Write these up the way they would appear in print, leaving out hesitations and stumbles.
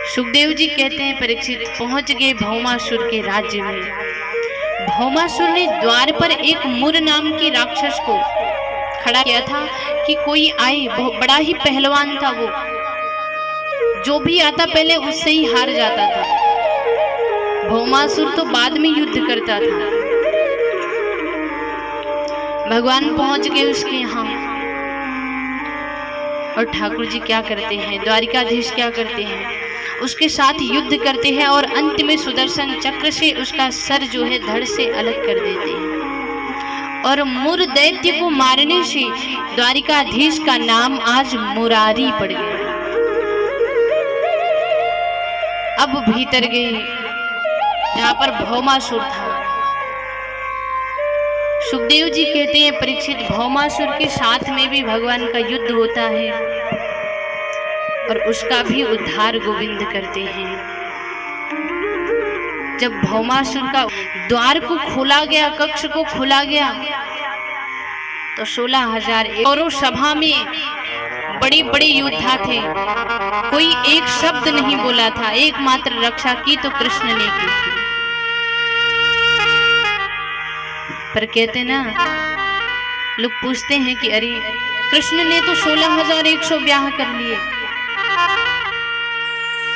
सुखदेव जी कहते हैं परीक्षित पहुंच गए भौमासुर के राज्य में। भौमासुर ने द्वार पर एक मुर नाम की राक्षस को खड़ा किया था कि कोई आए, बड़ा ही पहलवान था वो, जो भी आता पहले उससे ही हार जाता था। भौमासुर तो बाद में युद्ध करता था। भगवान पहुंच गए उसके यहाँ और ठाकुर जी क्या करते हैं, द्वारिकाधीश क्या करते हैं, उसके साथ युद्ध करते हैं और अंत में सुदर्शन चक्र से उसका सर जो है धड़ से अलग कर देते हैं। और मुर दैत्य को मारने से द्वारिकाधीश का नाम आज मुरारी पड़ गया। अब भीतर गए जहां पर भौमासुर था। सुखदेव जी कहते हैं परीक्षित भौमासुर के साथ में भी भगवान का युद्ध होता है और उसका भी उद्धार गोविंद करते हैं। जब भौमासुर का द्वार को खोला गया, कक्ष को खोला गया, तो 16,000 और सभा में बड़े बड़े योद्धा थे, कोई एक शब्द नहीं बोला था, एकमात्र रक्षा की तो कृष्ण ने की थी। पर कहते ना, लोग पूछते हैं कि अरे कृष्ण ने तो 16,100 ब्याह कर लिए,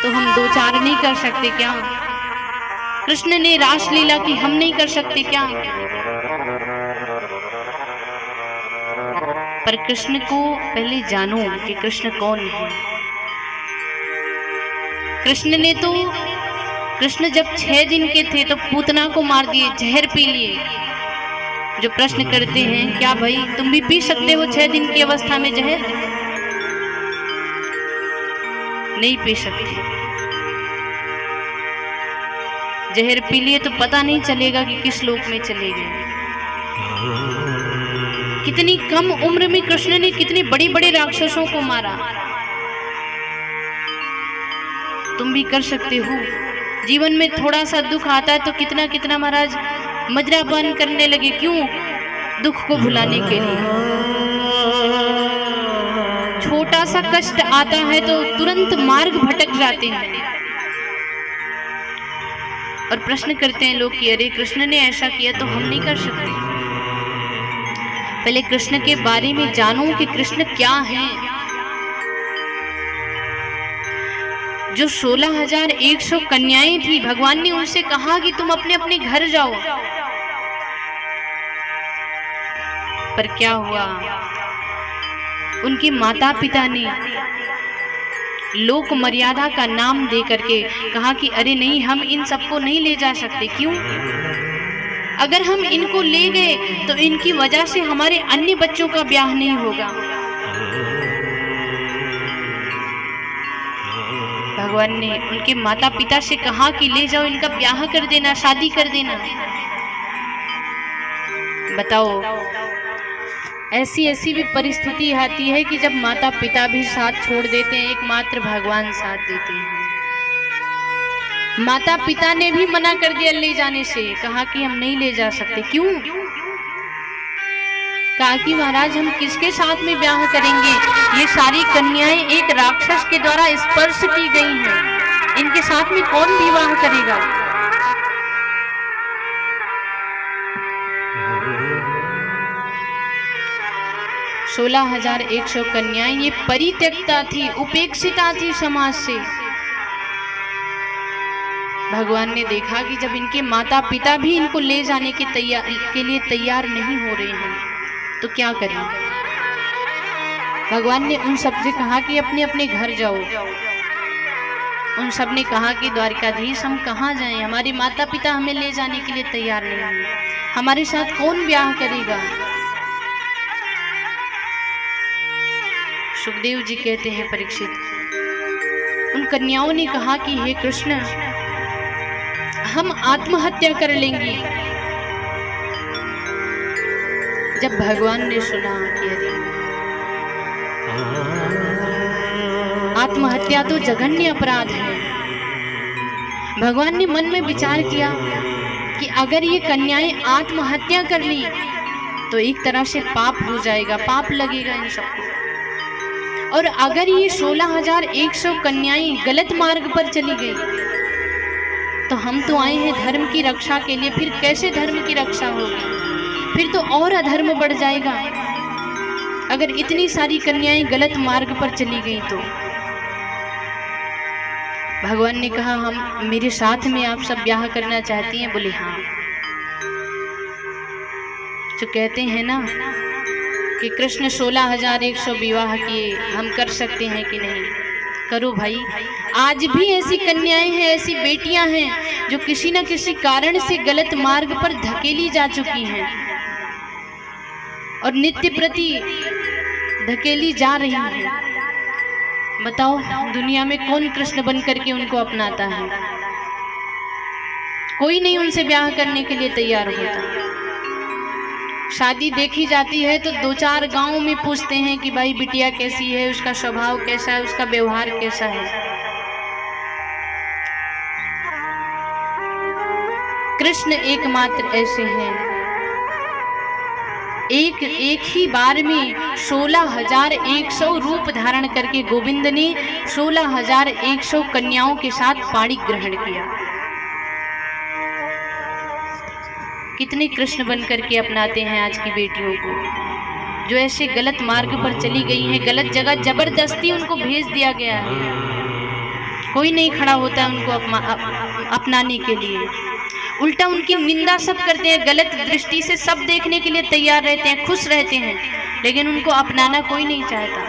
तो हम 2-4 नहीं कर सकते क्या? कृष्ण ने रासलीला की, हम नहीं कर सकते क्या? पर कृष्ण को पहले जानो कि कृष्ण कौन है। कृष्ण जब 6 दिन के थे तो पूतना को मार दिए, जहर पी लिए। जो प्रश्न करते हैं क्या भाई तुम भी पी सकते हो 6 दिन की अवस्था में जहर? नहीं पी सकते। जहर पी लिए तो पता नहीं चलेगा कि किस लोक में चले गए। कितनी कम उम्र में कृष्ण ने कितने बड़े बड़े राक्षसों को मारा। तुम भी कर सकते हो। जीवन में थोड़ा सा दुख आता है तो कितना कितना महाराज मजरापान करने लगे, क्यों? दुख को भुलाने के लिए। छोटा सा कष्ट आता है तो तुरंत मार्ग भटक जाते हैं और प्रश्न करते हैं लोग कि अरे कृष्ण ने ऐसा किया तो हम नहीं कर सकते। पहले कृष्ण के बारे में जानो कि कृष्ण क्या है। जो 16,100 कन्याएं थी, भगवान ने उनसे कहा कि तुम अपने अपने घर जाओ। पर क्या हुआ? उनके माता पिता ने लोक मर्यादा का नाम दे करके कहा कि अरे नहीं, हम इन सबको नहीं ले जा सकते। क्यों? अगर हम इनको ले गए तो इनकी वजह से हमारे अन्य बच्चों का ब्याह नहीं होगा। भगवान ने उनके माता पिता से कहा कि ले जाओ, इनका ब्याह कर देना, शादी कर देना। बताओ, ऐसी भी परिस्थिति आती है कि जब माता पिता भी साथ छोड़ देते हैं, एकमात्र भगवान साथ देते हैं। माता पिता ने भी मना कर दिया ले जाने से, कहा कि हम नहीं ले जा सकते। क्यों? कहा कि महाराज हम किसके साथ में ब्याह करेंगे? ये सारी कन्याएं एक राक्षस के द्वारा स्पर्श की गई हैं, इनके साथ में कौन विवाह करेगा? 16,100 कन्याएं ये परित्यक्ता थी, उपेक्षिता थी समाज से। भगवान ने देखा कि जब इनके माता पिता भी इनको ले जाने के लिए तैयार नहीं हो रहे हैं तो क्या करें? भगवान ने उन सबसे कहा कि अपने अपने घर जाओ। उन सब ने कहा कि द्वारिकाधीश हम कहाँ जाएं, हमारे माता पिता हमें ले जाने के लिए तैयार नहीं है, हमारे साथ कौन ब्याह करेगा? सुखदेव जी कहते हैं परीक्षित, उन कन्याओं ने कहा कि हे कृष्ण, हम आत्महत्या कर लेंगे। जब भगवान ने सुना कि अरे आत्महत्या तो जघन्य अपराध है, भगवान ने मन में विचार किया कि अगर ये कन्याएं आत्महत्या कर ली तो एक तरह से पाप हो जाएगा, पाप लगेगा इन सबको। और अगर ये 16,100 कन्याएं गलत मार्ग पर चली गई तो हम तो आए हैं धर्म की रक्षा के लिए, फिर कैसे धर्म की रक्षा होगी? फिर तो और अधर्म बढ़ जाएगा अगर इतनी सारी कन्याएं गलत मार्ग पर चली गई तो। भगवान ने कहा, हम मेरे साथ में आप सब ब्याह करना चाहती हैं? बोले हाँ। जो कहते हैं ना कि कृष्ण 16,100 विवाह किए, हम कर सकते हैं कि नहीं? करो भाई। आज भी ऐसी कन्याएं हैं, ऐसी बेटियां हैं जो किसी न किसी कारण से गलत मार्ग पर धकेली जा चुकी हैं और नित्य प्रति धकेली जा रही हैं। बताओ दुनिया में कौन कृष्ण बन करके उनको अपनाता है? कोई नहीं उनसे ब्याह करने के लिए तैयार होता। शादी देखी जाती है तो 2-4 गांव में पूछते हैं कि भाई बिटिया कैसी है, उसका स्वभाव कैसा है, उसका व्यवहार कैसा है। कृष्ण एकमात्र ऐसे हैं, एक ही बार में 16,100 रूप धारण करके गोविंद ने 16,100 कन्याओं के साथ पाणी ग्रहण किया। कितने कृष्ण बन करके अपनाते हैं आज की बेटियों को, जो ऐसे गलत मार्ग पर चली गई हैं, गलत जगह जबरदस्ती उनको भेज दिया गया है। कोई नहीं खड़ा होता है उनको अपनाने के लिए, उल्टा उनकी निंदा सब करते हैं, गलत दृष्टि से सब देखने के लिए तैयार रहते हैं, खुश रहते हैं, लेकिन उनको अपनाना कोई नहीं चाहता।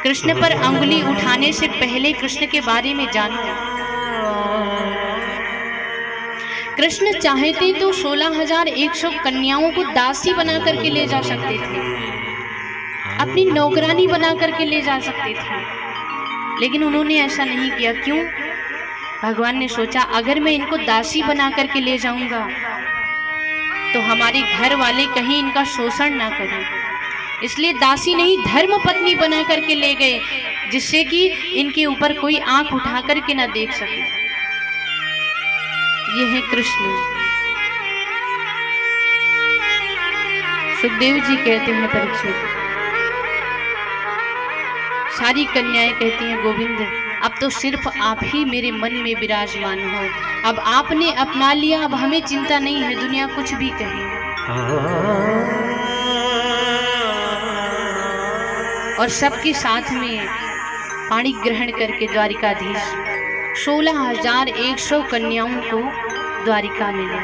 कृष्ण पर अंगुली उठाने से पहले कृष्ण के बारे में जानो। कृष्ण चाहते तो 16,100 कन्याओं को दासी बना करके ले जा सकते थे, अपनी नौकरानी बना करके ले जा सकते थे, लेकिन उन्होंने ऐसा नहीं किया। क्यों? भगवान ने सोचा अगर मैं इनको दासी बना करके ले जाऊंगा तो हमारे घर वाले कहीं इनका शोषण ना करें, इसलिए दासी नहीं धर्म पत्नी बना करके ले गए, जिससे कि इनके ऊपर कोई आंख उठा करके ना देख सके। ये है कृष्ण। सुखदेव जी कहते हैं परीक्षित, सारी कन्याएं कहती हैं गोविंद अब तो सिर्फ आप ही मेरे मन में विराजमान हो, अब आपने अपना लिया, अब हमें चिंता नहीं है दुनिया कुछ भी कहे। और सबके साथ में पाणी ग्रहण करके द्वारिकाधीश 16,100 कन्याओं को द्वारिका में ले